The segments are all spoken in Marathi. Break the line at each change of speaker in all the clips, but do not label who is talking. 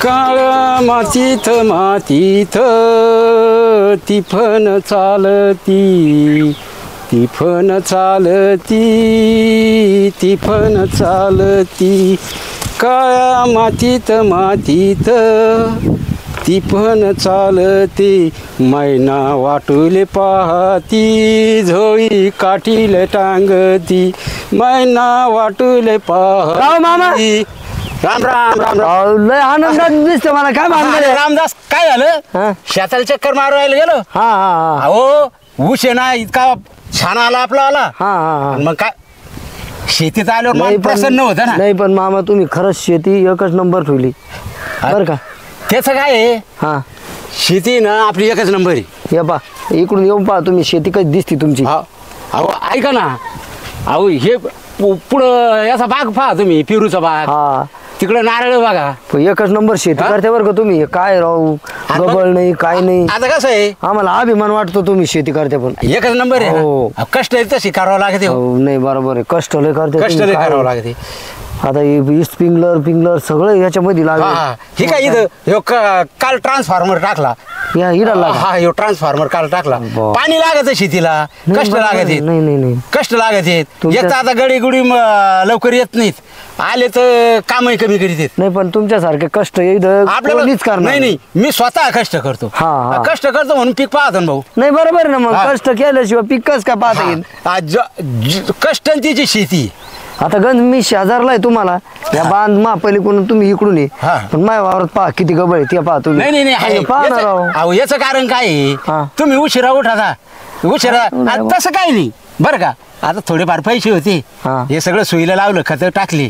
काळ मातीत मातीत तिफन चालती तिफन चालती तिफन चालती काळ्या मातीत मातीत तिफन चालती मैना वाटुले पाहती झोळी काठीले टांगती मैना वाटुले पाहती राम राम राम राम
लय आनंदात दिसतं मला. काय मागणार आहे?
रामदास काय झालं शेताला चक्कर मारायला गेलो.
हा हा
अहो ऊस आहे ना इतका छान आला आपला आला.
हा.
मग काय शेतीत आल्यावर मन प्रसन्न होतं ना.
नाही पण मामा तुम्ही खरंच शेती एकच नंबर ठेवली बर का.
त्याचं काय आहे
हा
शेती ना आपली एकच नंबर आहे.
ये पा इकडून येऊन पहा तुम्ही शेती कशी दिसती तुमची.
अहो ऐका ना अहो हे पुढं याचा बाग पहा तुम्ही पेरूचा बाग
हा
तिकडं नारळ बघा.
एकच नंबर शेती करते बरं का तुम्ही. काय राहू गबळ नाही काय नाही.
आता कसं आहे
आम्हाला अभिमान वाटतो तुम्ही शेती करते पण
एकच नंबर आहे
हो.
ना. कष्ट तशी करावं लागते.
नाही बरोबर आहे कष्ट लय करते
कष्ट
तुम्ही.
लय
काय
करावं लागते.
आता पिंगलर सगळं याच्यामध्ये लागलं.
हे काय इथं ह्यो काल ट्रान्सफॉर्मर टाकला.
या हिरा लागला.
हा ह्यो ट्रान्सफॉर्मर काल टाकला.
बा.
पाणी लागत शेतीला कष्ट
बरोबर
लागत
आहे.
आहेत.
नाही
कष्ट लागत आहेत.
तुमच्या-
येत आता गडी गुडी लवकर येत नाहीत. आले तर कामही कमी करीत आहेत.
नाही पण तुमच्यासारखे कष्ट इथं कोणीच करणार
नाही मी स्वतः कष्ट करतो.
हा.
कष्ट करतो म्हणून पीक पाहतो ना भाऊ.
नाही बरोबर आहे ना मग
हा.
कष्ट केल्याशिवाय पीक कस काय पाहता येईल.
कष्टांची शेती
आता गंज मी शेजारला आहे तुम्हाला या बांध मा पलीकडून तुम्ही इकडून ये
हा.
पण माझ्या वावरात पहा किती गबळ आहे ते पहा तुम्ही.
नाही आहे.
पहा ना राव.
अहो याचं कारण काय
हा.
आहे तुम्ही उशिरा उठाता उशिरा आता तसं काही नाही बरं का. आता थोडेफार पैसे होते
हा.
हे सगळं सोयीला लावलं खत टाकली.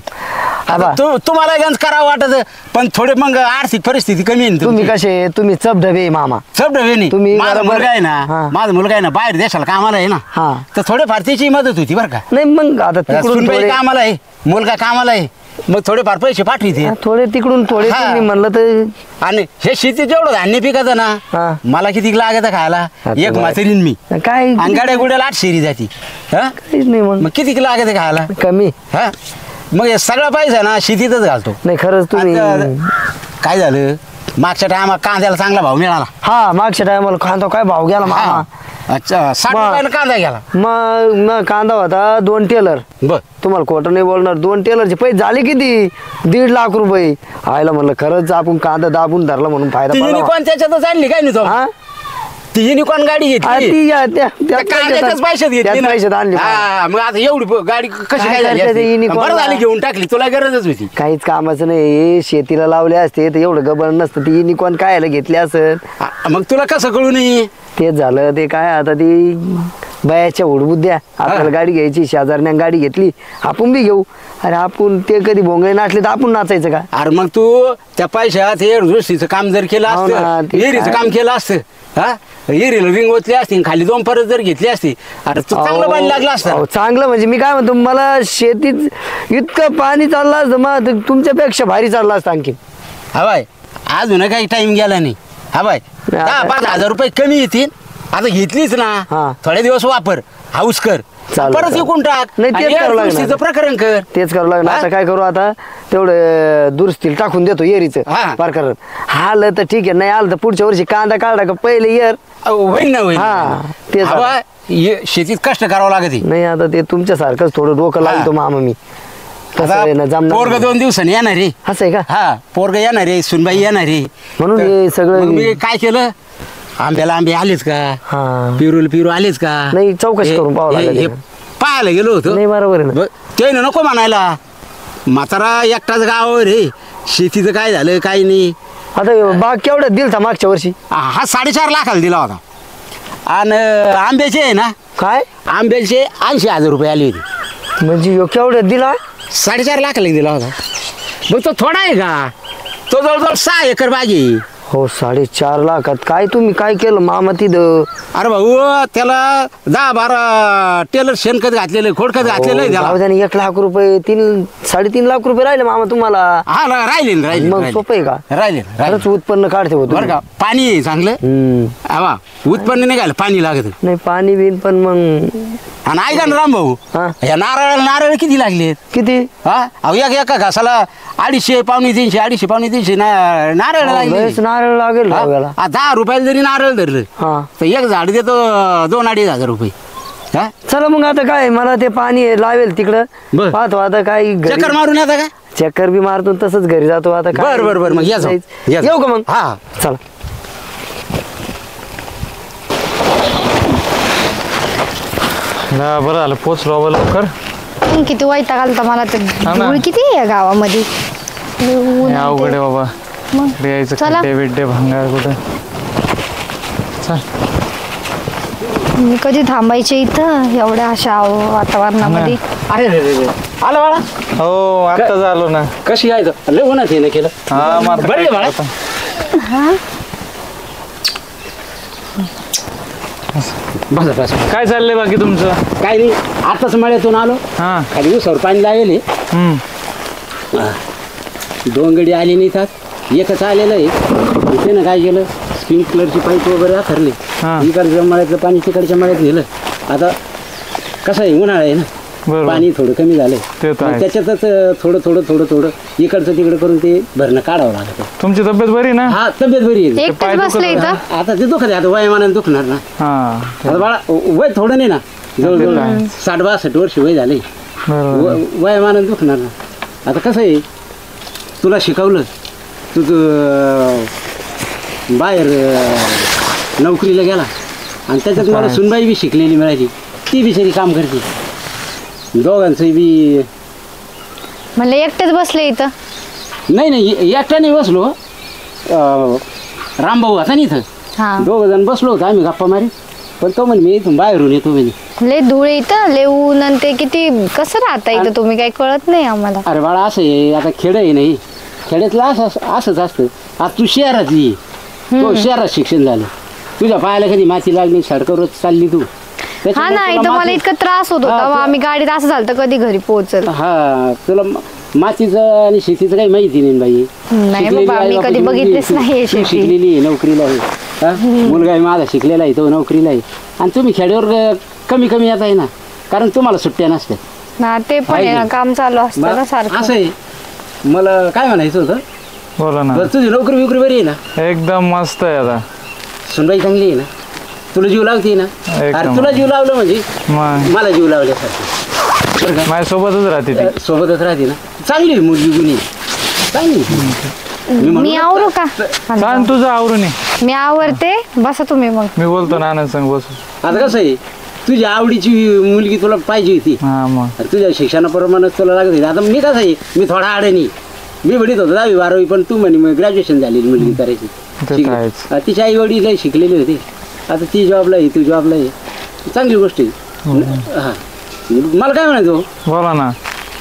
आबा.
आता तुम्हाला गंज करावं वाटत पण थोडे मग आर्थिक परिस्थिती कमी आहे ना
तुम्ही
तुमची.
कसे तुम्ही चपढबे मामा.
सब डबे
तुम्ही
माझा
बरोबर-
मुलगा आहे
हा.
ना माझा मुलगा आहे ना बाहेर देशाला कामाला आहे ना.
हा.
तर थोडेफार त्याची मदत होती बरं का.
नाही मग आता तिकडून
सुनबाई
थोडे
कामाला आहे मुलगा कामाला आहे मग थोडेफार पैसे पाठवते.
थोडे तिकडून थोडे
हा.
तुम्ही म्हणलं तर
आणि हे शेती जेवढं धान्य पिकत ना
हा.
मला किती लागत खायला
हा,
एक
तुम्हाला-
म्हातारीन मी
काय
आणि गाड्या गुड्याला 8 शेरी जाती.
काहीच नाही मग
मग किती लागत खायला.
कमी.
हा मग हे सगळा पैसा ना शेतीतच घालतो.
नाही खरंच तुम्ही
आता काय झालं मागच्या टायमा कांद्याला चांगला भाव मिळाला.
हा मागच्या टायमाला कांदा काय भाव गेला मामा.
हा. अच्छा 60
मग-
रुपयाला कांदा गेला.
मग कांदा होता 2 टेलर.
बर
तुम्हाला खोटं नाही बोलणार 2 टेलरचे पैसे झाले किती 1.5 लाख रुपये. आयला म्हणलं खरंच आपण कांदा दाबून धरला म्हणून फायदा
ती
पडला.
युनिकॉर्न त्याच्यातच आणली काय नाही तो.
हा?
ती युनिकॉर्न गाडी
हा,
घेतली.
ती या- त्या-
त्या
त्याच
कांद्याच्याच पैशात घेतली
त्याच
ना.
पैशात आणली.
हा, मग आता एवढी गाडी कशी
काय
काय झाली
करते
असती?
ते unicorn
बरं झाली
ला?
घेऊन टाकली तुला गरजच होती.
काहीच कामाचं नाही हे शेतीला लावले असते तर एवढं गबळ नसतं ती युनिकॉर्न काय घेतली असं.
मग तुला कसं कळू नये.
तेच झालं ते काय आता ती बायाच्या उडबुद्ध्या आपल्याला गाडी घ्यायची शेजारने गाडी घेतली आपण बी घेऊ. अरे आपण ते कधी भोंगळे नाचले तर आपण नाचायचं का.
अरे मग तू त्या पैशात हे दुसरीचं काम जर केलं
हो ना,
असतं
ते
एरीचं
काय?
काम केलं असतं हा एरीला रिंग ओतली असती खाली 2 परत जर घेतली असती अरे तू चांगलं पाणी लागलं असतं.
अहो, चांगलं म्हणजे मी काय म्हणतो मला शेतीत इतकं पाणी चाललं असतं मग तुमच्यापेक्षा भारी चाललं असतं आणखी.
हा बाय अजून काही टाइम गेला नाही. हा बाय 10-5 हजार रुपये कमी येतील. आता घेतलीच
हा.
ना थोडे दिवस वापर हाऊस कर
चालेल,
परत
चालेल.
विकून टाक.
नाही, तेच
आणि
करावं लागणार.
दुरुस्तीचं प्रकरण कर.
तेच करावं लागणार.
हा?
आता काय करू आता तेवढं दुरुस्तीला टाकून देतो
हा.
एरीचं प्रकरण. हा आलं तर ठीक आहे नाही आलं तर पुढच्या वर्षी कांदा काढा का पहिले येर.
होईल ना होईल.
हा, तेच
हा बाय, शेतीत कष्ट करावं लागत
नाही आता ते तुमच्यासारखंच थोडं डोकं
हा.
लागतो मामा मी. कसं आहे ना
पोरग
जमणार
2 दिवसांनी येणार रे.
असं आहे का.
हा पोरग येणार रे सुनबाई येणार रे.
म्हणून
तर
हे सगळं
मग मी काय केलं आंब्याला आंबे आलेच का
हा
पिरू आलेच का
नाही, चौकशी करून पाहावं लागेल.
हे पाहायला गेलो होतो.
नाही बरोबर आहे ना.
ते नको म्हणायला म्हातारा एकटाच गावावर रे शेतीचं काय झालं काय नाही.
आता बाग केवढ्यात दिल था मागच्या वर्षी.
हा 4.5 लाखाला दिला होता आणि आंब्याचे आहे ना
काय
आंब्याचे 80,000 रुपये आले होते.
म्हणजे ह्यो केवढ्यात दिला.
4.5 लाखाला दिला होता. मग तो थोडा आहे का तो जवळजवळ 6 एकर बागी.
हो 4.5 लाखात काय तुम्ही काय केलं मामा तिथं.
अरे भाऊ त्याला 10-12 टेलर शेणखत घातलेलं खोडखत घातलेलं आहे त्याला.
1 लाख रुपये 3-3.5 लाख रुपये राहिले मामा तुम्हाला.
हा राहिले
मग सोपं आहे का.
राहिले
खरंच उत्पन्न काढते होत
बरं का पाणी आहे चांगलं. हा उत्पन्न नाही घाल पाणी लागत.
नाही पाणी बिन पण मग
आणि ऐका ना राम भाऊ
हा.
या नारळ किती लागलेत
किती
हा अहो एका घासाला 250 पावणे 300 250 पावणे 300 नारळ लागले
लयच नारळ लागेल लावायला.
10 रुपयाला जरी नारळ धरलं
हा
तर एक झाड देतो 2-2.5 रुपये हा
चला मग आता काय मला ते पाणी लावेल तिकडं
बर.
पाहतो आता काय घरी-
चक्कर मारून येता का
चक्कर बी मारतो तसंच घरी जातो आता काय.
बर मग या जाऊ. या जाऊ.
येऊ का मग
हा
चला
बरं झालं पोचलो बाबा लवकर.
किती वैताग आलता मला तर
हा ना.
धूळ किती आहे या गावामध्ये ऊन
हे
आहे
अवघड
ते.
आहे बाबा.
मग
इकडे यायचं
चला.
खड्डे बिड्डे भांगार कुठं. चल
मी कधी थांबायचे इथं एवढ्या अशा वातावरणामध्ये.
आलं बाळा
हो आता झालो ना.
कशी आहे तर लय उन्हात हे ना केलं
हा मग आता
बरं आहे
काय
बाळा.
करता?
हा
बस
काय चाललंय बाकी तुमचं?
काय नाही आताच मळ्यातून आलो
हा
खाली उसावर पाणी लावेल
हम्म.
2 गडी आले नाही त्यात एकच आलेलं आहे त्यानं काय केलं स्प्रिंकलरची पाईप वगैरे आखरली
हा.
इकडच्या मळ्यातलं पाणी तिकडच्या मळ्यात नेलं आता कसं आहे उन्हाळा आहे ना
बरोबर.
पाणी थोडं कमी झालंय
ते तर
मग
आहेच.
त्याच्यातच थोडं इकडचं तिकडं करून ते भरणं काढावं लागतं
तुमची तब्येत बरी ना?
हा तब्येत बरी आहे
एकटेच
पाय दुखत
बसले
आहे.
इथं.
आता ते दुखत आहे आता वयामानाने दुखणार ना
हा
आता बाळा वय थोडं नाही ना
ते
जवळजवळ
तर आहे.
60-62 वर्ष वय झाले
बरोबर.
वयामानाने दुखणार ना आता कसं आहे तुला शिकवलं तू बाहेर नोकरीला गेला आणि त्याच्यात मला सुनबाई बी शिकलेली मिळाली ती बिचारी काम करते दोघांचं बी
म्हणलं एकटेच बसले इथं.
नाही एकट्याने बसलो रामभाऊ आता नाही इथं
हा
2 जण बसलो होतो आम्ही गप्पा मारी पण तो म्हणे मी इथून बाहेरून येतो म्हणे
लय धूळ आहे इथं लय ऊन आणि ते किती कसं राहता इथं तुम्ही काही कळत नाही आम्हाला.
अरे बाळा असं आहे आता खेड आहे नाही खेड्यातलं असंच असतं आता तू शहरातली आहे. तो शहरात शिक्षण झालं तुझ्या पायाला कधी माती लागली सडकावरच चालली तू
हा
त्याच्यामुळे
ना
तुला
इथं मला
माती-
इतका त्रास होत
हा,
होता
तुला-
आम्ही गाडीत असं झालं तर कधी घरी पोहोचल.
हा तुला मातीचं आणि शेतीचं काही माहिती नाही बाई
नाही
शिकलेली
बाबा, मी
आई-बापाची
कधी
मुलगी
बघितलीच
आहे.
नाहीये
तू
शेती.
शिकलेली आहे नोकरीला आहे हा? मुलगा आहे माझा शिकलेला आहे तो नोकरीला आहे आणि तुम्ही खेड्यावर कमी येत आहे ना कारण तुम्हाला सुट्ट्या नसतात
ना ते पण आहे ना, काम चालू असतं ना
मग
सारखं.
असं आहे मला काय म्हणायचं होतं
बोला ना.
बरं, तुझी नोकरी बरी आहे ना
एकदम मस्त आहे आता.
सुनबाई चांगली आहे ना तुला जीव लावते ना
एकदम.
अरे तुला जीव लावलं म्हणजे
मग
मला जीव लावल्यासारखं बरं का
माझ्यासोबतच राहते ती.
सोबतच राहते ना चांगली आहे मुलगी गुणी चांगली
मी
म्हणून-
आवरू का
सांग तुझं आवरून ये.
मी आवरते बसा तुम्ही मग.
मी बोलतो ना आनंद संग बसू.
आता कसं आहे तुझ्या आवडीची मुलगी तुला पाहिजे होती
हा मग
अरे तुझ्या शिक्षणाप्रमाणेच तुला लागत होती आता मी कसं आहे मी थोडा अडणी मी म्हणत होतो 10वी-12वी पण तू म्हणे ग्रॅज्युएशन झालेली मुलगी करायची
ते तर आहेच.
हा, तिच्या आई वडील शिकलेले होते आता ती जॉबला आहे तू जॉबला आहे चांगली गोष्ट आहे हा मला काय म्हणायचो
बोला ना.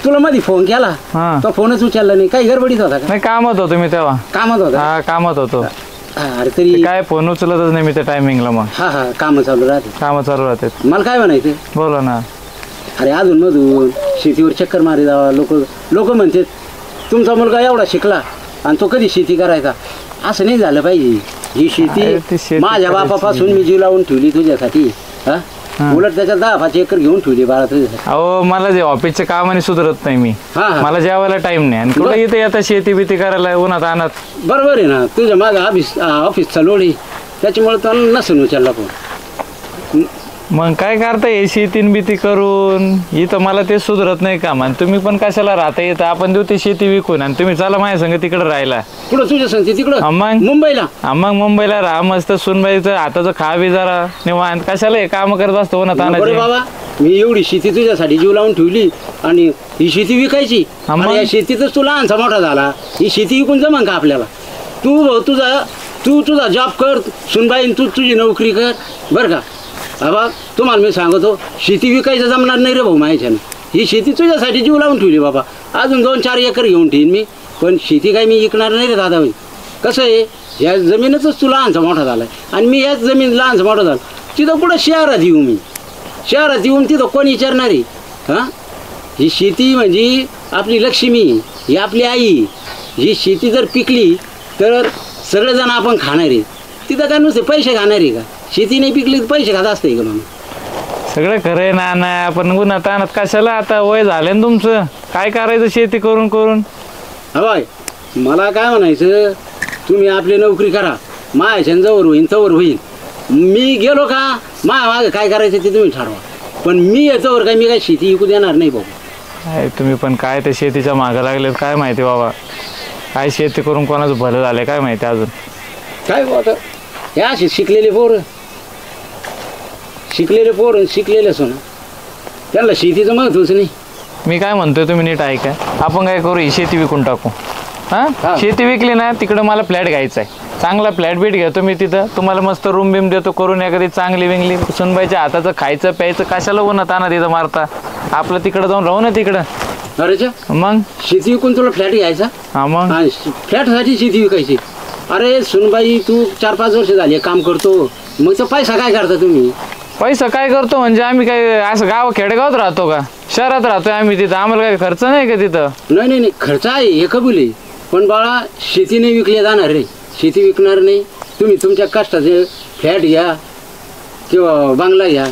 तुला मध्ये फोन केला
हा
तो फोनच उचलला नाही काही गडबडीत होता का
नाही कामात होतो मी तेव्हा.
कामात होता
हा कामात होतो.
हा, अरे तरी
काय फोन उचलतच नाही मी त्या टायमिंगला. मग
हा काम चालू राहते
कामं चालू राहतात.
मला काय म्हणायचं
बोला ना.
अरे अधून मधून शेतीवर चक्कर मारी जावा लोक म्हणतात तुमचा मुलगा एवढा शिकला आणि तो कधी शेती करायचा असं नाही झालं पाहिजे ही
अरे ती
शेती
शेती
माझ्या
करायची.
बापापासून मी जीव लावून ठेवली तुझ्यासाठी हा
हा.
उलट त्याच्यात 10-5 एकर घेऊन ठेवली बाळा तुझ्यासाठी
अहो मला जे ऑफिसच्या कामाने सुधरत नाही मी.
हा, हा.
मला जेवायला टाइम नाही आणि कुठं इथे येतं शेती बिती करायला उन्हात आणत.
बरोबर आहे ना तुझ्या माझा ऑफिसचा लोड आहे त्याच्यामुळे तो नसेल उचलला पण
मग काय करता हे शेतीन बिती करून इथं मला ते सुधरत नाही काम. आणि तुम्ही पण कशाला राहता येतं आपण देऊ ती शेती विकून आणि तुम्ही चला माझ्या संग तिकडे राहायला.
कुठं तुझ्या संगती तिकडं
मग
मुंबईला
मग मुंबईला राहा मस्त सुनबाईचं हाताचं खा बी जरा निवांत कशाला हे काम करत असतो उन्हात
बरं
आणायचे.
बाबा मी एवढी शेती तुझ्यासाठी जीव लावून ठेवली आणि ही शेती विकायची
हा मग?
आणि या शेतीतच तू लहानसा मोठा झाला ही शेती विकून जमन का आपल्याला तू तुझा जॉब कर सुनबाईन तू तुझी नोकरी कर बरं का बाबा तुम्हाला मी सांगतो शेती विकायचं जमणार नाही रे भाऊ माझ्याच्यानं ही शेती तुझ्यासाठी जीव लावून ठेवली बाबा अजून 2-4 एकर घेऊन ठेवीन मी पण शेती काही मी विकणार नाही रे दादा भाई कसं आहे या जमीनच तू लहानसा मोठा झाला आणि मी याच जमीन लहानसा मोठा झाला तिथं कुठं शहरात येऊ मी शहरात येऊन तिथं कोण विचारणार आहे हां ही शेती म्हणजे आपली लक्ष्मी ही आपली आई ही शेती जर पिकली तर सगळेजण आपण खाणार आहे तिथं काय नुसते पैसे खाणार आहे का शेती नाही पिकली तर पैसे खात असते का म्हणून
सगळं खरं आहे नाना, पण उन्हात आणत कशाला, आता वय झालं ना तुमचं, काय करायचं शेती करून करून.
हवाय मला काय म्हणायचं, तुम्ही आपली नोकरी करा, मायाच्या जवळ होईन तवर होईल. मी गेलो का मागं काय करायचं ते तुम्ही ठरवा, पण मी याच्यावर काय मी काय शेती विकू देणार नाही भाऊ.
काय तुम्ही पण काय ते शेतीच्या मागं लागलेत काय माहिती बाबा, काय शेती करून कोणाचं भलं झालंय काय माहिती अजून.
काय भाऊ आता हे असे शिकलेले पोरं शिकलेले सोना, त्यांना शेतीचं महत्वच नाही.
मी काय म्हणतोय तुम्ही नीट ऐका, आपण काय करू, ही शेती विकून टाकू.
हा.
हां शेती विकली ना, तिकडं मला फ्लॅट घ्यायचा आहे, चांगला फ्लॅट बीट घेतो मी तिथं, तुम्हाला मस्त रूम बिम देतो करून, एखादी चांगली विंगली, सुनबाईच्या हाताचं खायचं प्यायचं कशाला उन्हात आणा तिथं मारता, आपलं तिकडं जाऊन राहू ना तिकडं.
अरे
मग
शेती विकून तुला फ्लॅट घ्यायचा,
हा मग
फ्लॅटसाठी शेती विकायची. अरे सुनबाई तू 4-5 वर्ष झाली काम करतो, मग तो पैसा काय करता तुम्ही?
पैसा काय करतो म्हणजे आम्ही काय असं गाव खेडेगावात राहतो का, शहरात राहतोय आम्ही, तिथं आम्हाला काय खर्च नाही का तिथं.
नाही खर्च आहे हे कबूल आहे, पण बाळा शेती नाही विकली जाणार रे, शेती विकणार नाही. तुम्ही तुमच्या कष्टाचे फ्लॅट घ्या किंवा बंगला घ्या,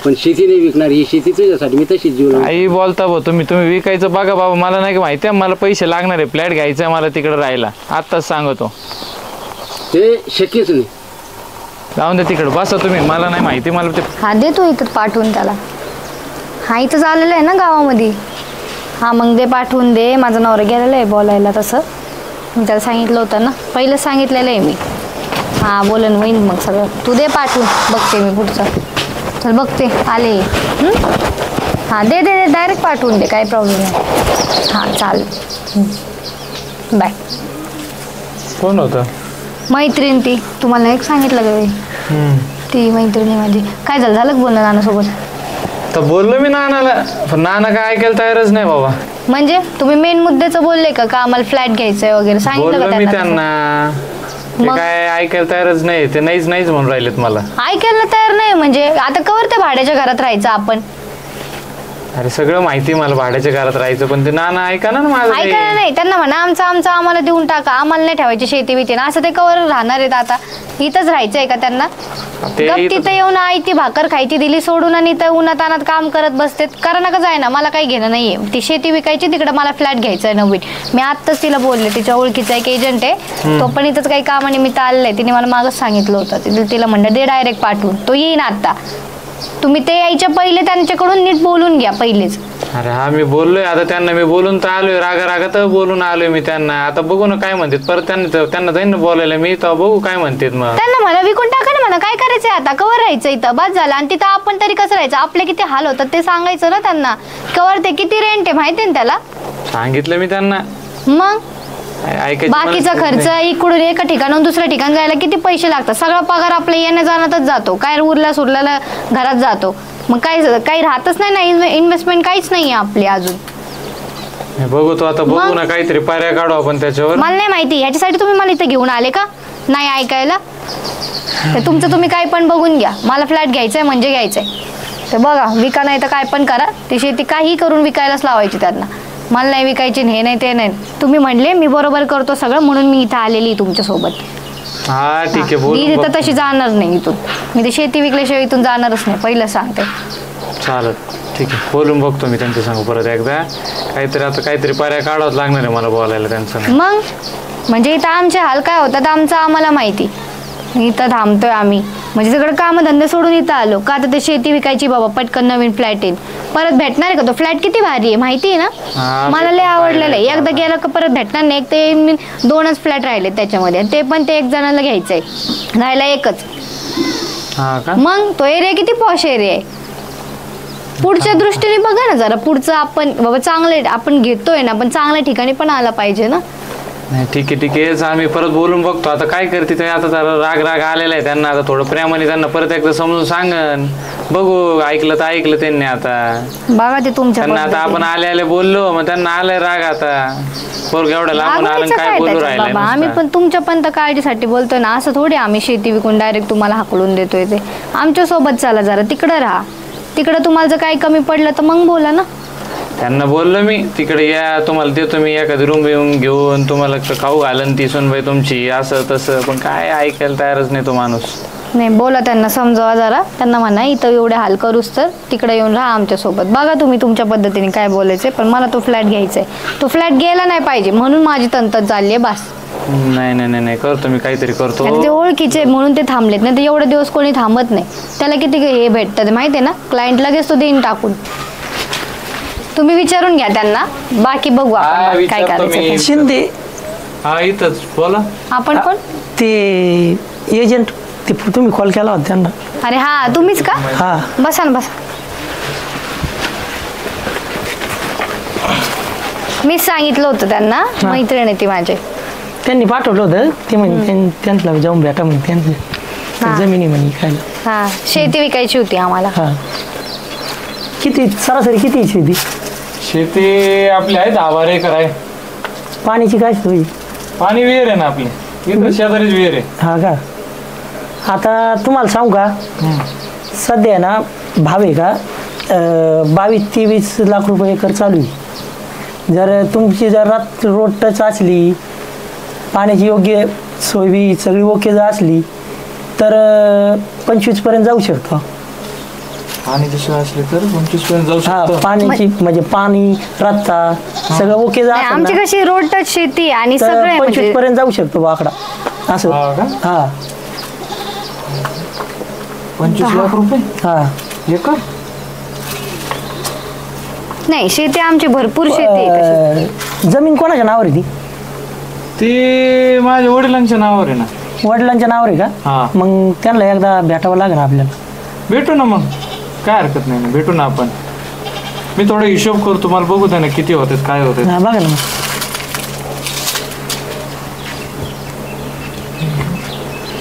पण शेती नाही विकणार. ही शेती तुझ्यासाठी मी तशीच जीव
आई बोलता भाऊ तुम्ही विकायचं बघा बाबा, मला नाही का माहिती आहे, मला पैसे लागणार आहे, फ्लॅट घ्यायचा आहे मला तिकडे राहायला, आत्ताच सांगतो.
ते शक्यच नाही.
जाऊन दे तिकडे बसा तुम्ही, मला नाही माहिती, मला ते.
हा देतो इथं पाठवून त्याला, हा इथं आलेलं आहे ना गावामध्ये. हा मग दे पाठवून दे, माझा नवरा गेलेला आहे बोलायला, तसं मी त्याला सांगितलं होतं ना, पहिलं सांगितलेलं आहे मी. हा बोलन होईन मग सगळं, तू दे पाठवून, बघते मी पुढचं. चल बघते आले. हां दे डायरेक्ट पाठवून दे, काही प्रॉब्लेम नाही. हां चालेल, बाय.
कोण होतं?
मैत्रीण ती, तुम्हाला एक सांगितलं का ती मैत्रिणी माझी. काय झालं बोलणं नानासोबत?
तर बोललो मी नानाला, पण नाना काय ऐकायला तयारच नाही बाबा.
म्हणजे तुम्ही मेन मुद्द्याचं बोलले का आम्हाला फ्लॅट घ्यायचंय वगैरे सांगितलं
बोललो
का
मी त्यांना, ते काय ऐकायला तयारच नाही, ते नाहीच म्हणून राहिलेत मला.
ऐकायला तयार नाही म्हणजे आता कवर त्या भाड्याच्या घरात राहायचं आपण.
अरे सगळं माहिती मला भाड्याच्या घरात राहायचं, पण ते नाना ऐका ना माझं.
ऐकायला नाही, त्यांना म्हणा आमचं आम्हाला देऊन टाका, आम्हाला नाही ठेवायची शेती बिती ना, असं ते कवर राहणार आहेत. आता इथंच राहायचंय का त्यांना? तिथं येऊन आई ती भाकर खायची दिली सोडून, आणि इथं उन्हात आणत काम करत बसते. करा नका जाय ना, मला काही घेणं नाहीये, ती शेती विकायची, तिकडे मला फ्लॅट घ्यायचा आहे नवीन. मी आत्ताच तिला बोलले, तिच्या ओळखीचा एक एजंट आहे, तो पण इथंच काही कामानिमित्त आलेला आहे, तिने मला मागच सांगितलं होतं. तिला म्हणलं दे डायरेक्ट पाठवून, तो येईन आता. तुम्ही ते यायच्या पहिले त्यांच्याकडून नीट बोलून घ्या पहिलेच.
अरे हा मी बोललोय आता त्यांना, मी बोलून तर आलोय, रागात बोलून आलोय मी त्यांना. आता बघू ना काय म्हणतात, परत त्यांना जाईन ना बोलायला मी, तर बघू काय म्हणतात. मग
त्यांना मला विकून टाका ना, म्हणा काय करायचंय आता, कवर राहायचं इथं, बस झालं. आणि तिथं आपण तरी कसं राहायचं, आपले किती हाल होतात ते सांगायचं ना त्यांना. कवर ते किती रेंट आहे माहिती ना त्याला,
सांगितलं मी त्यांना.
मग बाकीचा खर्च इकडून एका ठिकाणाहून दुसऱ्या ठिकाण जायला किती पैसे लागतात, सगळा पगार आपला येण्या जाण्यातच जातो, काय उरला सुरल्याला घरात जातो. मग काही राहतच नाही ना, इन्व्हेस्टमेंट काहीच नाही आपली अजून.
बघू तो आता, बघू ना काहीतरी पर्याय काढू आपण त्याच्यावर.
मला नाही माहिती, ह्याच्यासाठी तुम्ही मला इथं घेऊन आले का नाही ऐकायला? तुमचं तुम्ही काय पण बघून घ्या, मला फ्लॅट घ्यायचंय म्हणजे घ्यायचंय. तर बघा विका नाही तर काय पण करा, ती शेती काही करून विकायलाच लावायची त्यांना. मला नाही विकायची, हे नाही ते नाही. तुम्ही म्हणले मी बरोबर करतो सगळं, म्हणून मी इथं आलेली तुमच्या सोबत.
हा ठीक आहे,
मी इथं तशी जाणार नाही इथून, मी ते शेती विकल्याशिवाय इथून जाणारच नाही, पहिलं सांगते.
चालत ठीक आहे, बोलून बघतो मी त्यांच्या सांगू परत एकदा. काहीतरी पर्याय काढावंच लागणार आहे मला बोलायला त्यांचं.
मग म्हणजे इथं आमचे हाल काय होतात आमचं आम्हाला माहिती. इथं थांबतोय आम्ही, म्हणजे सगळं कामधंदे सोडून इथं आलो का, आता ते शेती विकायची बाबा, पटकन नवीन फ्लॅट येईल. परत भेटणार आहे का तो फ्लॅट? किती भारी आहे माहिती आहे ना, मला लय आवडलेलं आहे. एकदा गेलं का परत भेटणार नाही. एक ते मी 2च फ्लॅट राहिले त्याच्यामध्ये, ते पण ते एक जणाला घ्यायचंय, राहायला एकच. मग तो एरिया किती पॉश एरिया आहे. पुढच्या दृष्टीने बघा ना जरा, पुढचं आपण बाबा चांगले आपण घेतोय ना, पण चांगल्या ठिकाणी पण आला पाहिजे ना.
नाही ठीक आहे, आम्ही परत बोलून बघतो. आता काय करते ते, आता जरा राग आलेला आहे त्यांना, आता थोडं प्रेमाने त्यांना परत एकदा समजून सांगन. बघू ऐकलं तर ऐकलं त्यांनी. आता
बघा ते तुमच्या
त्यांना, आता आपण आले बोललो, मग त्यांना आलाय राग. आता पोरग एवढं लांबून आलं काय बोलू राहिलं.
आम्ही पण तुमच्या पण काळजीसाठी बोलतोय ना, असं थोडी आम्ही शेती विकून डायरेक्ट तुम्हाला हाकलून देतोय. ते आमच्या सोबत चला जरा, तिकडं राहा, तिकडं तुम्हाला जर काही कमी पडलं तर मग बोला ना.
त्यांना बोललो मी, तिकडे या, तुम्हाला देतो मी एखादी रूम येऊन घेऊन, तुम्हाला खाऊ घालन ती सुनबाई तुमची, असं तसं. पण काय ऐकायला तयारच नाही तो माणूस.
नाही बोला त्यांना, समजावा जरा त्यांना म्हणा इथं एवढे हाल करूच तर तिकडे येऊन राहा आमच्यासोबत. बघा तुम्ही तुमच्या पद्धतीने काय बोलायचंय, पण मला तो फ्लॅट घ्यायचा आहे. तो फ्लॅट गेला नाही पाहिजे म्हणून माझी तंतच झाली आहे बस.
नाही नाही नाही नाही, करतो मी काहीतरी करतो.
आणि ते ओळखीचे म्हणून ते थांबलेत, नाही तर एवढे दिवस कोणी थांबत नाही. त्याला किती हे भेटतं माहिती आहे ना, क्लायंट लगेच तो देईन टाकून. तुम्ही विचारून घ्या त्यांना, बाकी बघू
हा,
आपण काय
विचारतो
करायचं
मी.
ते.
शिंदे
हा इथंच बोला.
आपण कोण?
ते एजंट, ते तुम्ही कॉल केला होता त्यांना.
अरे हा तुम्हीच का?
हा
बसा ना बसा. मीच सांगितलं होतं त्यांना, मैत्रीण आहे ती माझी.
त्यांनी पाठवलं होतं ते म्हणजे त्यांना जाऊन भेटा म्हणजे
हा.
त्यांचं जमिनी म्हणे खायला.
हा शेती विकायची होती आम्हाला.
हा किती सरासरी किती आहे शेती?
शेती आपली आहे 10-12 एकर आहे.
पाण्याची काय सोय?
पाणी विहीर आहे ना आपली, इथं शेजारीच विहीर आहे.
हा का? आता तुम्हाला सांगू का, सध्या ना भाव आहे का 22-23 लाख रुपये एकर चालू आहे. जर तुमची जर रोड टच असली, पाण्याची योग्य सोय बी सगळी ओके जर असली तर 25 पर्यंत जाऊ शकतो.
पाण्याची सोय असली तर 25 पर्यंत जाऊ
हा
शकतो.
पाण्याची म्हणजे पाणी रस्ता सगळं ओके जर
नाही,
असेल
आमची
ना,
कशी रोड टच शेती आणि
तर
सगळे
25 पर्यंत जाऊ शकतो बा आकडा असं.
हा का?
हा
25 लाख रुपये
हा
एकर.
नाही शेती आमची भरपूर शेती आहे तशी.
जमीन कोणाच्या नावावर आहे ती?
ती माझ्या वडिलांच्या नावावर आहे ना.
वडिलांच्या नावावर आहे
हा.
का? मग त्यांना एकदा भेटावं लागेल आपल्याला.
भेटू ना मग, काय हरकत नाही ना, भेटू ना आपण. मी थोडा हिशोब करतो, मला बघू द्या ना किती होते काय होते.
हा बघा ना.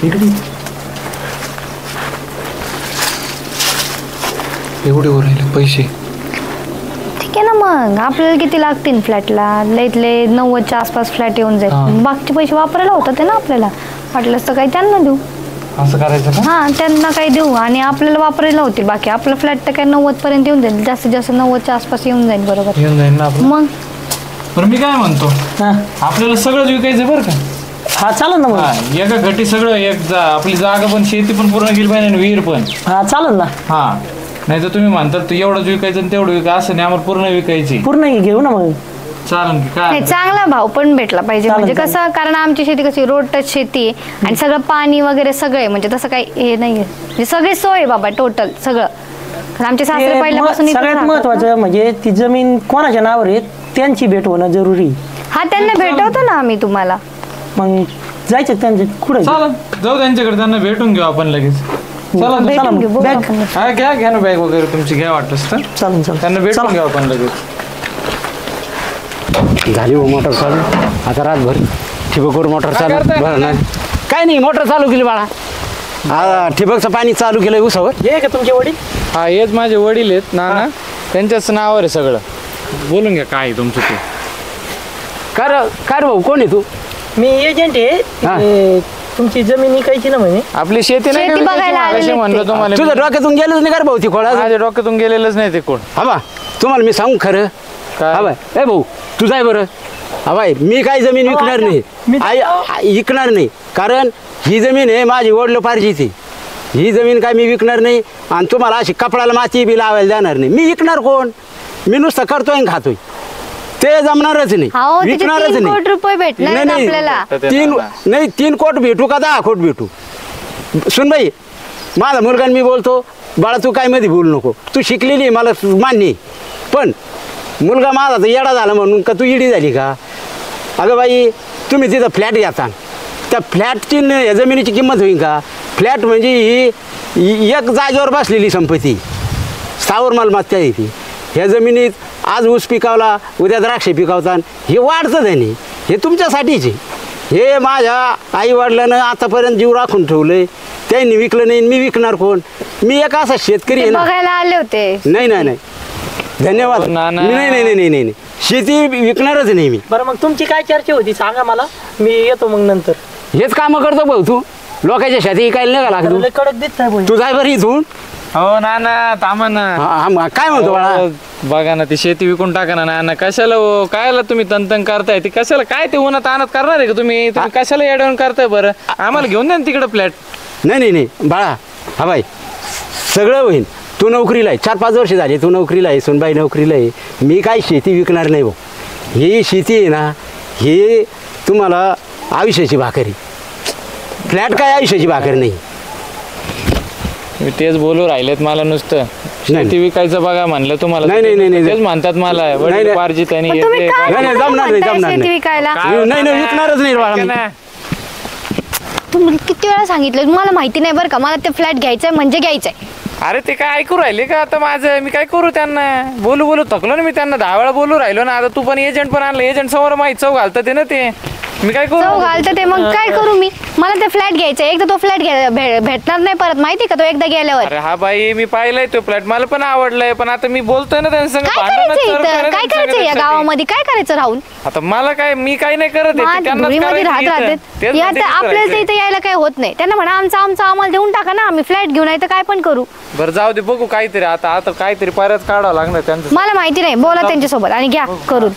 इकडे एवढे वर राहिले पैसे.
ठीक आहे ना, मग आपल्याला किती लागतील फ्लॅटला? लईत लई 90च्या आसपास फ्लॅट येऊन
हा.
जाईल. बाकीचे पैसे वापरायला होतात ना आपल्याला. वाटलंच तर काही त्यांना देऊ.
असं करायचं का?
हा त्यांना काही देऊ आणि आपल्याला वापरायला होतील. बाकी आपला फ्लॅट तर काय 90 पर्यंत येऊन जाईल, जास्तीत जास्त 90च्या आसपास येऊन जाईल. बरोबर
येऊन जाईल ना आपलं.
मग
बरं मी काय म्हणतो,
हा
आपल्याला सगळंच विकायचं बरं का.
हा चालेल ना मग.
हा एका घटी सगळं, एक आपली जागा पण शेती पण पूर्ण गेली पाहिजे आणि विहीर पण.
हा चालेल ना,
हा नाही तर तुम्ही म्हणतात तू एवढंच विकायचं आणि तेवढं विका, असं नाही, आम्हाला पूर्ण विकायची.
पूर्ण घेऊ ना मग.
चालेल की काय
नाही, चांगला भाव पण भेटला पाहिजे.
चालेल,
म्हणजे कसं, कारण आमची शेती कशी रोड टच शेती आहे आणि सगळं पाणी वगैरे सगळे, म्हणजे तसं काही हे नाहीये. म्हणजे सगळी सोय आहे बाबा, टोटल सगळं. कारण आमचे सासरे
ते
पहिल्यापासून इथेच
सगळ्यात
राहतात ना.
महत्वाचं म्हणजे ती जमीन कोणाच्या नावावर आहे त्यांची भेट होणं जरुरी.
हा त्यांना भेटवतो ना आम्ही तुम्हाला.
मग जायचं त्यांच्या कुठं?
चालेल, जाऊ त्यांच्याकडे, त्यांना भेटून घेऊ आपण लगेच. चला
भेटून
चला
घेऊ, बघू
बॅग.
आपण.
हा घ्या ना बॅग वगैरे तुमची, घ्या वाटलंच तर.
चालेल चालेल.
त्यांना भेटून
चला.
घेऊ आपण लगेच.
झाली हो मोटर चालू. आता रातभर ठिबकवर मोटर
काय
चालू
करताय?
बरं नाही काय नाही, मोटर चालू केली बाळा. हा ठिबकचं पाणी चालू केलंय उसावर.
हे का तुमचे वडील?
हा हेच माझे वडील आहेत नाना, त्यांच्याच नावावर आहे सगळं. बोलून घ्या काय आहे तुमचं ते.
काय रे भाऊ, कोण आहे तू?
मी एजंट आहे.
हा.
ते तुमची जमीन विकायची ना म्हणे.
आपली शेती नाही
शेती
का
बघायला
विकायची?
आलेले
मगाशी म्हणलं
ते.
तुम्हाला
तुझं डोक्यातून गेलंच नाही का रे भाऊ ती खोळा?
माझ्या डोक्यातून गेलेलंच नाही ते कोण.
हा बा तुम्हाला मी सांगू खरं.
काय?
हा बाय ए भाऊ तुझा आहे बरं. हा बाय मी काय जमीन विकणार नाही. विकणार नाही, कारण ही जमीन आहे माझी वडिलोपार्जित. ही जमीन काय मी विकणार नाही आणि तुम्हाला अशी कपड्याला माती बी लावायला देणार नाही. मी विकणार कोण? मी नुसतं करतोय आणि खातोय, ते जमणारच नाही.
हो, त्याचे
विकणारच
3
नाही.
कोटी रुपये भेटणार
नाही,
आहेत
नाही.
आपल्याला.
3 कोट भेटू का 10 कोट भेटू? सुन बाई, माझा मुलगा आणि मी बोलतो, बाळा तू काय मध्ये बोलू नको, तू शिकलेली आहे, मला मान्य आहे. पण मुलगा माझा तर येडा झाला म्हणून का तू इडी झाली का? अगं बाई तुम्ही तिथं फ्लॅट घ्याचा, त्या फ्लॅटची या जमिनीची किंमत होईल का? फ्लॅट म्हणजे ही एक जागेवर बसलेली संपत्ती, स्थावर मालमत्ता आहे ती. ह्या जमिनीत आज ऊस पिकावला, उद्या द्राक्षे पिकावतात, हे वाढतं त्याने. हे तुमच्यासाठीच आहे. हे माझ्या आईवडिलांनं आतापर्यंत जीव राखून ठेवलंय, त्यांनी विकलं नाही, मी विकणार कोण? मी एक असा शेतकरी आहे
ते
ना.
बघायला आले होते.
नाही नाही नाही धन्यवाद.
हो, नाना.
नाही नाही नाही नाही नाही शेती विकणारच नाही मी.
बरं मग तुमची काय चर्चा होती सांगा मला, मी येतो मग नंतर.
हेच कामं करतो भाऊ तू, लोकांच्या शेती विकायला नाही का लागतो?
लय कडक दिसत आहे.
तू जाय बरं इथून.
हो नाना थांबा ना.
काय म्हणतो बाळा?
हो, बघा ना ती शेती विकून टाका ना नाना. कशाला हो, कायला तुम्ही तंतन करताय? ती कशाला काय ते उन्हात आणत करणार आहे का तुम्ही? तुम्ही कशाला येडवून करताय बरं? आम्हाला घेऊन द्या ना तिकडे फ्लॅट.
नाही नाही नाही बाळा, हा बाई सगळं होईल. तू नोकरीला आहे, 4-5 वर्ष झाली तू नोकरीला आहे, सुनबाई नोकरीला आहे. मी काय शेती विकणार नाही भाऊ. ही शेती आहे ना, ही तुम्हाला आयुष्याची भाकरी. फ्लॅट काय आयुष्याची भाकर नाही.
मी तेच बोलू राहिलेत मला नुसतं शेती विकायचं बघा म्हणलं तुम्हाला.
नाही, नाही, नाही, नाही.
तेच म्हणतात मला
नाही,
वडील
नाही.
पार्जित आणि
पण
हे
तुम्ही
ते.
काय
नाही, नाही, जमणार नाही,
म्हणताय
जमणार
शेती
नाही.
विकायला?
नाही नाही विकणारच नाही बाळा मी.
तुम्ही किती वेळा सांगितलं मला माहिती नाही बरं का, मला ते फ्लॅट घ्यायचंय म्हणजे घ्यायचंय.
अरे ते काय ऐकू राहिले का आता माझं? मी काय करू त्यांना? बोलू थकलो ना मी त्यांना, 10 वेळा बोलू राहिलो ना. आता तू पण एजंट पण आणलं, एजंट समोर माहिती चव घालतं ते ना, ते मी काय करू?
चव घालतं ते मग काय करू मी? मला ते फ्लॅट घ्यायचंय. एकदा तो फ्लॅट भेटणार नाही परत, माहिती का, तो एकदा गेल्यावर.
अरे हा बाई मी पाहिलाय तो फ्लॅट, मला पण आवडलाय, पण आता मी बोलतोय ना त्यांच्या संग,
काय
भांडणच
करायचं
करतोय ना
इथं? काय
त्यांच्या
करायचं या
संग
गावामध्ये? काय करायचं राहून?
आता मला काय, मी काही नाही करत आहे, ते त्यांनाच
धुळीमध्ये
करायचं
राहत
इथं.
राहते
तेच
या
म्हणते,
तर
तेच
आपल्याला तर
करायचंय.
इथं यायला काय होत नाही. त्यांना म्हणा आमचं आम्हाला देऊन टाका ना, आम्ही फ्लॅट घेऊन आहे तर काय पण करू.
बरं जाऊ दे, बघू काहीतरी आता काहीतरी परत काढावं लागणार त्यांचं.
मला माहिती नाही, बोला त्यांच्यासोबत आणि घ्या करून.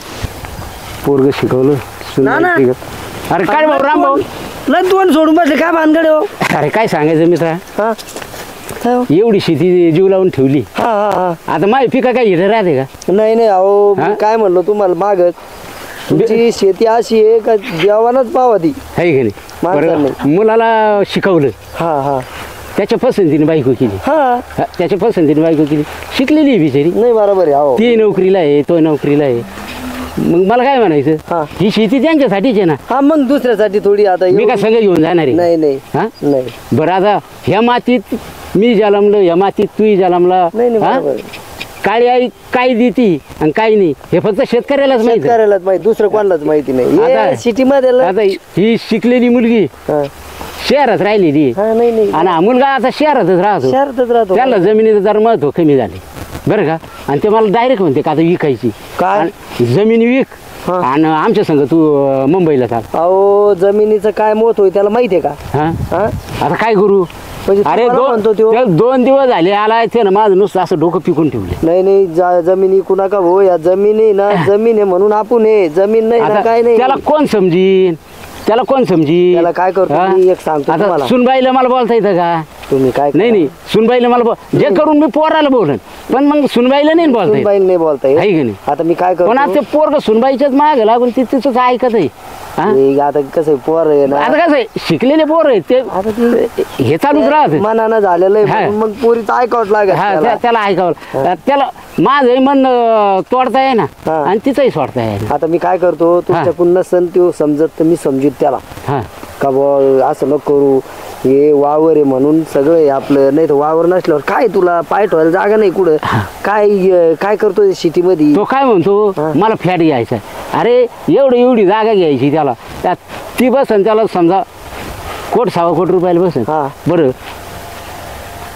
पोरग शिकवलं सुनबाई
ना.
शिकत. अरे काय भाऊ राम भाऊ,
लय दोन सोडून बसले काय भानगडे हो.
अरे काय सांगायचं मित्रा,
हा काय हो?
एवढी शेती जीव लावून ठेवली.
हा हा हा
आता माझी पिका काय हिरं राहते का?
नाही नाही अहो
हा?
मी काय म्हणलो तुम्हाला मागत, तुमची शेती अशी आहे का देवानच पावा ती.
आहे की नाही?
माणसाला
बरं, मुलाला शिकवलं,
हा हा
त्याच्या पसंतीने बायको केली.
हा
हा, त्याच्या पसंतीने बायको केली, शिकलेली आहे बिचारी.
नाही बरोबर आहे अहो.
ती नोकरीला आहे, तो नोकरीला आहे. मग मला काय म्हणायचं,
हा.
ही शेती त्यांच्यासाठीच आहे ना.
हा मग दुसऱ्यासाठी थोडी आता
मी का
एवढी-
संग घेऊन जाणार आहे?
नाही नाही
हा
नाही
बरं, आता ह्या मातीत मी जन्मलो, ह्या मातीत तूही जन्मला.
नाही नाही
हा?
बरोबर आहे.
काळी आई काय देती आणि काय नाही हे फक्त शेतकऱ्यालाच माहिती.
शेतकऱ्यालाच माहिती, दुसरं कोणालाच माहिती नाही.
आता-
सिटी मध्ये लय-
आता ही शिकलेली मुलगी
हा
शहरात राहिलेली आहे.
हा, नाही नाही
आणि हा मुलगा आता शहरातच राहतो.
शहरातच राहतो.
त्याला जमिनीचं जरा महत्व कमी झाले बरं का. आणि ते मला डायरेक्ट म्हणते का आता विकायची.
काय?
आणि जमीन विक
हा.
आणि आमच्या संग तू मुंबईला चाल.
अहो जमिनीचं काय मोत होईल त्याला माहितीये का?
हा
हा
आता काय करू?
म्हणजे
अरे
तुम्हाला म्हणतो त्यो.
2 दिवस झाले आला ते ना, माझं नुसतं असं डोकं पिकून ठेवले.
नाही नाही जमीन इकू नका भाऊ, या जमीन आहे ना, जमीन आहे म्हणून आपण आहे, जमीन नाही ना
आता
काय नाही.
त्याला कोण समजीन? त्याला कोण समजीन?
त्याला काय करतो
हा?
मी एक सांगतो
आता
तुम्हाला.
सुनबाईला मला बोलता येतं का?
तुम्ही काय
नाही नाही, सुनबाईला मला जे करून मी पोराला बोलन, पण मग सुनबाईला नाही बोलता येत.
बाईल नाही बोलता येत.
आहे की नाही?
आता मी काय
पण आता
करतो
ते पोरग सुनबाईच्याच मागे लागून तिचंच ऐकत आहे. हा?
हे आता कसं आहे, पोर आहे ना,
आता कसं आहे, शिकलेले पोर आहेत ते
आता ते
हे चालूच राहत.
मनानं झालेलं आहे
हा.
म्हणून मग पोरीचं ऐकावंच लागेल
हा
त्याला.
त्याला ऐकावं, त्याला माझंही मन तोडता आहे ना
हा.
आणि तिचंही सोडता आहे ना.
आता मी काय करतो, तुमच्याकडून नसन तो समजत तर मी समजित त्याला
हा
का बुवा असं नको करू, हे वावर आहे म्हणून सगळं आहे आपलं, नाही तर वावर नसल्यावर काय तुला पाय ठेवायला जागा नाही कुठं. काय करतो शेतीमध्ये?
तो काय म्हणतो, मला फ्लॅट घ्यायचा आहे. अरे एवढी जागा घ्यायची त्याला, त्यात ती बसन त्याला समजा 1.25 रुपयाला बसन.
हा.
बरं,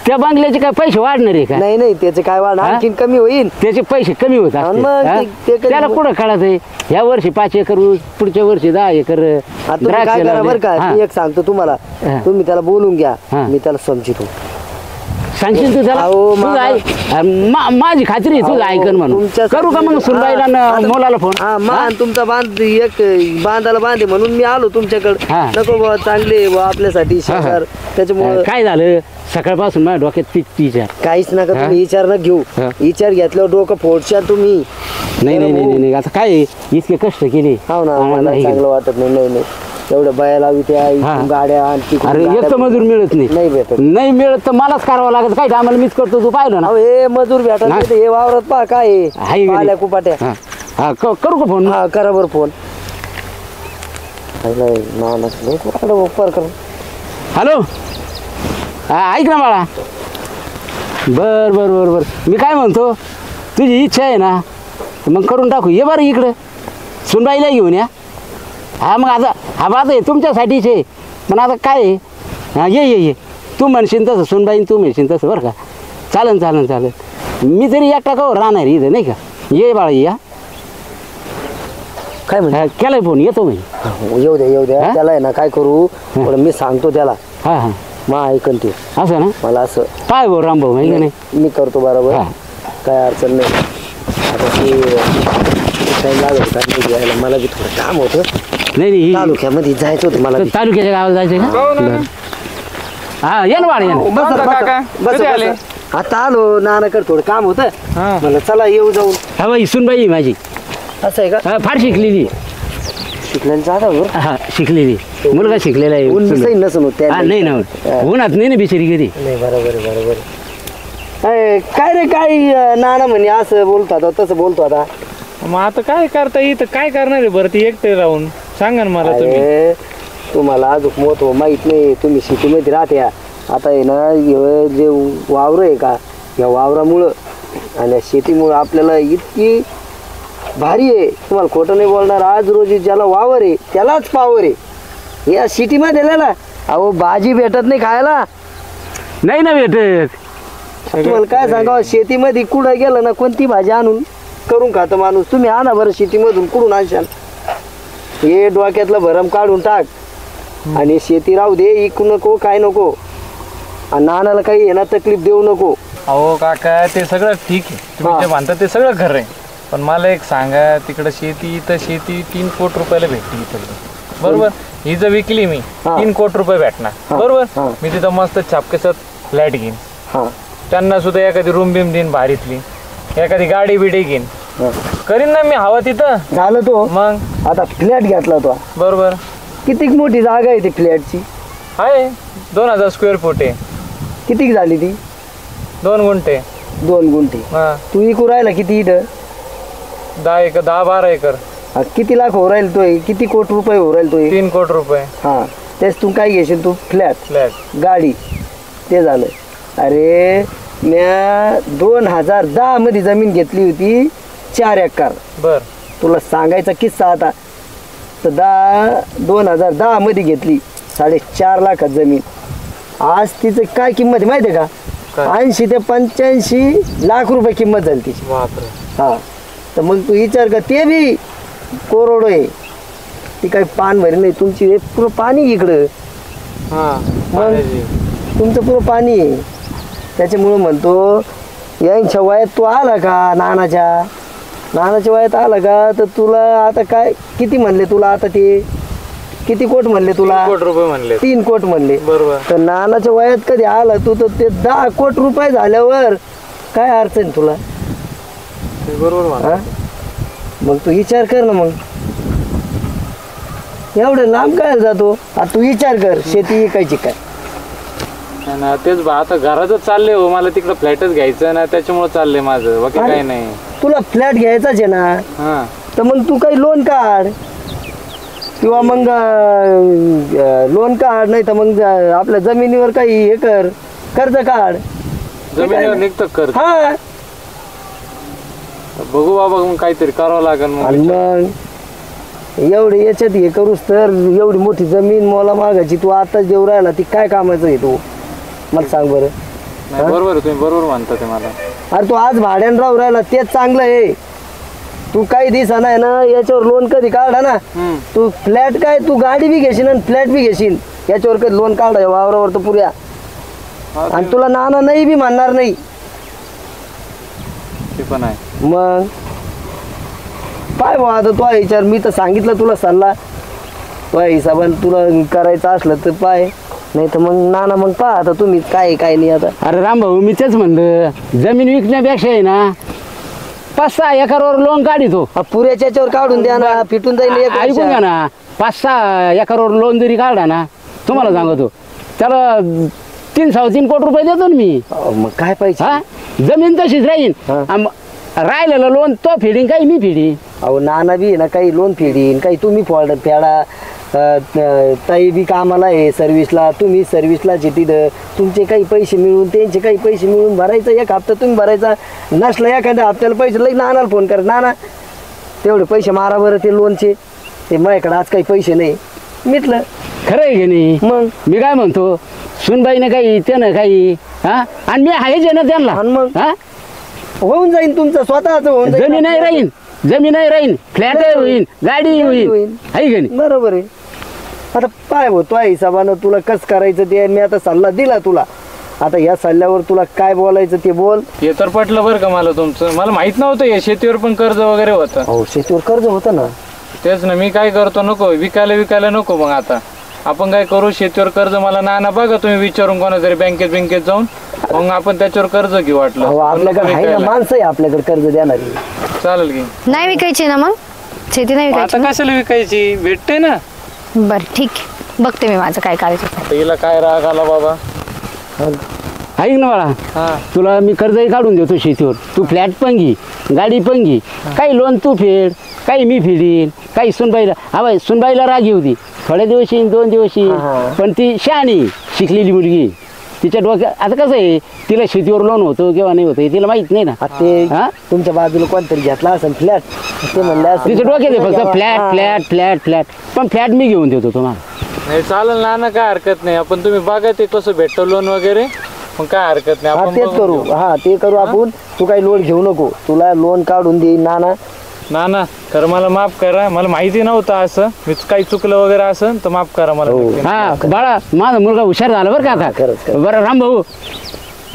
त्या बंगल्याचे काय पैसे वाढणार आहे का?
नाही नाही त्याचे काय वाढ
हा?
आणखीन कमी होईल.
त्याचे पैसे कमी होत
आणि
असतील.
मग
हा?
ते कधी-
त्याला कुठं कळत आहे, ह्या वर्षी 5 एकर ऊस, पुढच्या वर्षी 10 एकर
आता तुम्ही
द्राक्ष
काय करा
लावले.
बरं का,
हा.
मी एक सांगतो तुम्हाला,
हा.
तुम्ही त्याला बोलून घ्या,
हा.
मी त्याला समजितो.
सांगशील तू त्याला?
अहो,
तुझं माझी खात्री आहे तुझं ऐकन म्हणून.
तुमच्या
करू का मग सुनबाईला न मुलाला फोन?
हा मान तुमचा बांधाला बांधे म्हणून मी आलो तुमच्याकडे.
हा.
नको बुवा, चांगले बुवा आपल्यासाठी शेजार, त्याच्यामुळे
काय झालं सकाळपासून माझ्या डोक्यात तीच विचार.
काहीच नका तुम्ही विचार न घेऊ.
हा.
विचार घेतल्यावर डोकं फोडशाल तुम्ही.
नाही नाही नाही नाही, आता काय आहे, इतके कष्ट केले.
हो ना,
आणि
मला
हे
चांगलं वाटत नाही. नाही नाही एवढ्या बाया लावी त्या
हा.
गाड्या आणि
अरे एक तर मजूर मिळत
नाही भेटत.
नाही मिळत तर मलाच करावं लागत. काय आम्हाला मीच करतो, तू पाहिलं ना.
अहो हे मजूर भेटत
हा.
नाही तर हे वावरात पहा काय आहे.
हाय की नाही?
पाल्या कुपाट्या.
हा. हा, करू का फोन?
हा करा बरं फोन.
हॅलो, हा ऐक ना बाळा. बर बर बर बर, मी काय म्हणतो, तुझी इच्छा आहे ना तर मग करून टाकू. ये बरं इकडं, सुनबाईला घेऊन या. हा मग आता हा बात आहे तुमच्यासाठीच आहे, पण आता काय आहे, हा ये तू म्हणशील तसं, सुनबाईन तू म्हणशील तसं बरं का. चालेल. मी तरी एकटा का राहणार इथं नाही का. ये बाळा या.
काय म्हणते?
हा, केलाय फोन, येतो मी.
येऊ द्या
हा?
त्याला आहे ना काय करू, पण मी सांगतो त्याला,
हा
मा ऐकन ते
असं ना.
मला असं
काय भाऊ रामभाऊ माहिती नाही.
मी करतो बरोबर.
हा.
काय अडचण नाही. आता ते टाइम लागत काय घ्यायला, मला बी थोडं काम होतं.
नाही
तालुक्यामध्ये जायचं होतं मला बी.
तालुक्याच्या गावाला जायचं का?
हो ना.
बरं. हा ये ना बाळ ये ना.
बसा, काका. कधी आले?
आता आलो नानाकडे थोडं काम होतं
हा.
मला चला येऊ जाऊन.
हा बाई सुनबाई माझी
असं आहे का?
हा, फार शिकलेली.
शिकलेलं जागा बरं.
हा शिकलेली मुलगा शिकलेला आहे.
ऊन
सुनबाई.
मिसळी नसून होत
हा
त्याला.
नाही ना उन्हात नाही ना बिचारी कधी.
नाही बरोबर आहे, बरोबर आहे. काय रे काय नाना म्हणे असं बोलतो आता तसं बोलतो आता.
मग आता काय करता इथं काय करणार आहे बरं ती एकटे राहून सांगा ना मला तुम्ही.
अरे, तुम्हाला अजून महत्व माहित नाही. तुम्ही शेतीमध्ये राहते आता आहे ना हे जे वावर आहे का या वावरामुळं आणि शेतीमुळं आपल्याला इतकी भारी आहे. तुम्हाला खोटं नाही बोलणार. आज रोजी ज्याला वावर आहे त्यालाच पावर आहे. या सिटीमध्ये ना अहो भाजी भेटत नाही खायला.
नाही ना भेटत.
तुम्हाला काय सांगावं शेतीमध्ये कुठं गेलं ना कोणती भाजी आणून करून खातं माणूस. तुम्ही आणा बरं शेतीमधून कुठून आणशाल. हे डोक्यातलं भरम काढून टाक आणि शेती राहू दे. इकू नको काय नको आणि नानाला काही येणार तकलीफ देऊ नको.
अहो काका ते सगळं ठीक आहे तुम्ही जे म्हणता ते सगळं खरं आहे पण मला एक सांगा तिकडं शेती इथं शेती 3 कोटी रुपयाला भेटते इथं बरोबर. ही जर विकली मी 3 कोटी रुपये भेटणार बरोबर. मी तिथं मस्त छापकेसात फ्लॅट घेईन.
हा
त्यांना सुद्धा एखादी रूम बिम देईन भारीतली एखादी गाडी बिडी घेईन करीन ना मी हवा तिथं.
झालं तो
मग
आता फ्लॅट घेतला तो.
बरोबर
किती मोठी जागा आहे ती फ्लॅटची.
आहे 2000 स्क्वेअर फूट आहे.
किती झाली ती.
2 गुंठे.
2 गुंठे.
हा
तू इकू राहिला किती इथं.
10-12 एकर.
किती लाख हो राहील तो. किती कोटी रुपये हो राहील तो.
3 कोटी रुपये.
हा तेच तू काय घेशील तू फ्लॅट
फ्लॅट
गाडी ते झालं. अरे म्या 2010 मध्ये जमीन घेतली होती 4 एकर.
बर
तुला सांगायचा किस्सा आता तर 2010 मध्ये घेतली 4.5 लाखात जमीन. आज तिचं काय किंमत आहे माहिती आहे का. 80 ते 85 लाख रुपये किंमत झाली तिची.
बापरे.
हा तर मग तू विचार कर ते बी कोरडो आहे. ती काही पान भरी नाही तुमची. हे पुरं पाणी इकडं.
हा
मग तुमचं पुरं पाणी आहे. त्याच्यामुळं म्हणतो यांच्या वयात तू आला का नानाच्या वयात आला का तर तुला आता काय किती म्हणले तुला आता ते किती कोट म्हणले तुला.
3 कोटी रुपये म्हणले.
3 कोट म्हणले
बरोबर.
तर नानाच्या वयात कधी आला तू तर ते 10 कोटी रुपये झाल्यावर काय अडचण तुला.
बरोबर म्हणा.
हा? मग तू विचार कर ना. मग एवढं लांब काय जातो. आता तू विचार कर शेती विकायची काय.
ना तेच बा आता घरातच चाललंय हो मला तिकडं फ्लॅटच घ्यायचं ना त्याच्यामुळे चाललंय माझं बाकी
अरे.
काही नाही.
तुला फ्लॅट घ्यायचाच आहे ना
हा
तर मग तू काही लोन काढ किंवा मग लोन काढ नाही तर मग आपल्या जमिनीवर काही हे कर कर्ज काढ.
जमिनीवर निघतं कर.
हा
बघू बाबा मग काहीतरी करावं लागेल
आणि
मग.
मग एवढे याच्यात हे करूस तर एवढी मोठी जमीन मला मागायची तू आता जेव राहिला ती काय कामाचं आहे तू मला सांग बरं.
नाही बरोबर आहे, तुम्ही बरोबर म्हणता ते मला.
अरे तू आज भाड्यानं राहू राहिला तेच चांगलं आहे. तू काही दिसा नाही ना याच्यावर लोन कधी काढा ना. तू फ्लॅट काय तू गाडी बी घेशील आणि फ्लॅट बी घेशील याच्यावर कधी लोन काढा वावरावर तर पुऱ्या.
हा,
आणि तुला नाना नाही बी म्हणणार नाही.
ते पण आहे.
मग पाय बा आता तो विचार. मी तर सांगितलं तुला सल्ला तो हिसाबाने तुला करायचं असलं तर पाय नाही तर मग नाना मग पहा आता तुम्ही काय काय नाही आता.
अरे राम भाऊ मी तेच म्हणलं जमीन विकण्यापेक्षा आहे ना 5-6 एकरवर लोन काढितो.
पुऱ्याच्या याच्यावर काढून द्या ना फिटून जाईल एक
ऐकून घ्या ना 5-6 एकरवर लोन जरी काढला ना तुम्हाला सांगतो त्याला 3-3.5 कोटी रुपये देतो ना मी.
मग काय पाहिजे.
हा जमीन तशीच राहीन. राहिलेलं लोन तो फिडिंग काही मी फिडी.
अहो नाना बी ना काही लोन फेडीन काही तुम्ही फेडा. ताई बी कामाला आहे सर्व्हिसला तुम्ही सर्व्हिसला तिथं तुमचे काही पैसे मिळून त्यांचे काही पैसे मिळून भरायचं. एक हप्ता तुम्ही भरायचा नसला एखाद्या हप्त्याला पैसे लई नानाला फोन करा नाना तेवढे पैसे मारा बरं ते लोनचे. ते माझ्याकडे आज काही पैसे नाही मिटलं.
खरं आहे की नाही.
मग
मी काय म्हणतो सुनबाईनं काही त्यानं काही हा आणि मी आहेच आहे ना त्यांना.
आणि मग
हा
होऊन जाईन तुमचं स्वतःच होऊन जाईल.
जमीन नाही राहीन जमीन नाही राहीन फ्लॅट होईल गाडी होईल आहे की नाही.
बरोबर आहे. आता पाय होतो हिसाबानं तुला कसं करायचं ते मी आता सल्ला दिला तुला. आता या सल्ल्यावर तुला काय बोलायचं ते बोल.
हे तर पटलं बरं का मला तुमचं. मला माहित नव्हतं हे शेतीवर पण कर्ज वगैरे होतं.
हो शेतीवर कर्ज होतं ना.
तेच ना मी काय करतो नको विकायला नको मग आता आपण काय करू, शेतीवर कर्ज मला नाना बघा तुम्ही विचारून कोणातरी बँकेत जाऊन, मग आपण त्याच्यावर कर्ज घेऊ वाटलं.
अहो आपल्याकडे आहे ना
विकायला.
माणसं आहे आपल्याकडे कर्ज देणारी.
चालेल की.
नाही विकायची ना मग, शेती नाही विकायची
आता कशाला विकायची, भेटते ना.
बरं ठीक आहे, बघते मी माझं काय करायचं.
तिला काय राग आला बाबा.
ऐक ना बाळा,
हा
तुला मी कर्जही काढून देतो शेतीवर. तू फ्लॅट पण घे, गाडी पण घे, काही लोन तू फेड, काही मी फेडीन, काही सुनबाईला. हा बाई, सुनबाईला राग येऊ दे, थोड्या दिवस येईन, 2 दिवस येईन, पण ती शहाणी शिकलेली मुलगी. तिच्या डोक्यात आता कसं आहे, तिला शेतीवर लोन होतं किंवा नाही होतं तिला माहित नाही ना.
आता ते
हा?
तुमच्या बाजूला कोणतरी घेतला असेल फ्लॅट, ते म्हणले असेल
तिच्या डोक्यात आहे फक्त फ्लॅट फ्लॅट फ्लॅट फ्लॅट. पण फ्लॅट मी घेऊन देतो तुम्हाला.
नाही चालेल नाना, काय हरकत नाही. आपण तुम्ही बघा ते कसं भेटतं लोन वगैरे, मग काय हरकत नाही.
हा
आपण
तेच
बघून
करू.
घेऊ.
हा ते करू आपण. तू काही लोन घेऊ नको, तुला लोन काढून देईन नाना.
नाना खरं मला माफ करा, मला माहिती नव्हतं असं, मी काही चुकलं वगैरे असेल तर माफ करा मला.
हा बाळा, माझा मुलगा हुशार झाला बरं का आता.
खरंच.
बरं राम भाऊ,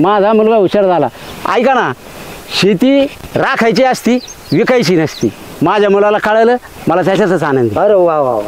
माझा मुलगा हुशार झाला. ऐका ना, शेती राखायची असती, विकायची नसती. माझ्या मुलाला कळलं, मला त्याच्यातच आनंद आहे.
अरे वा वा वा.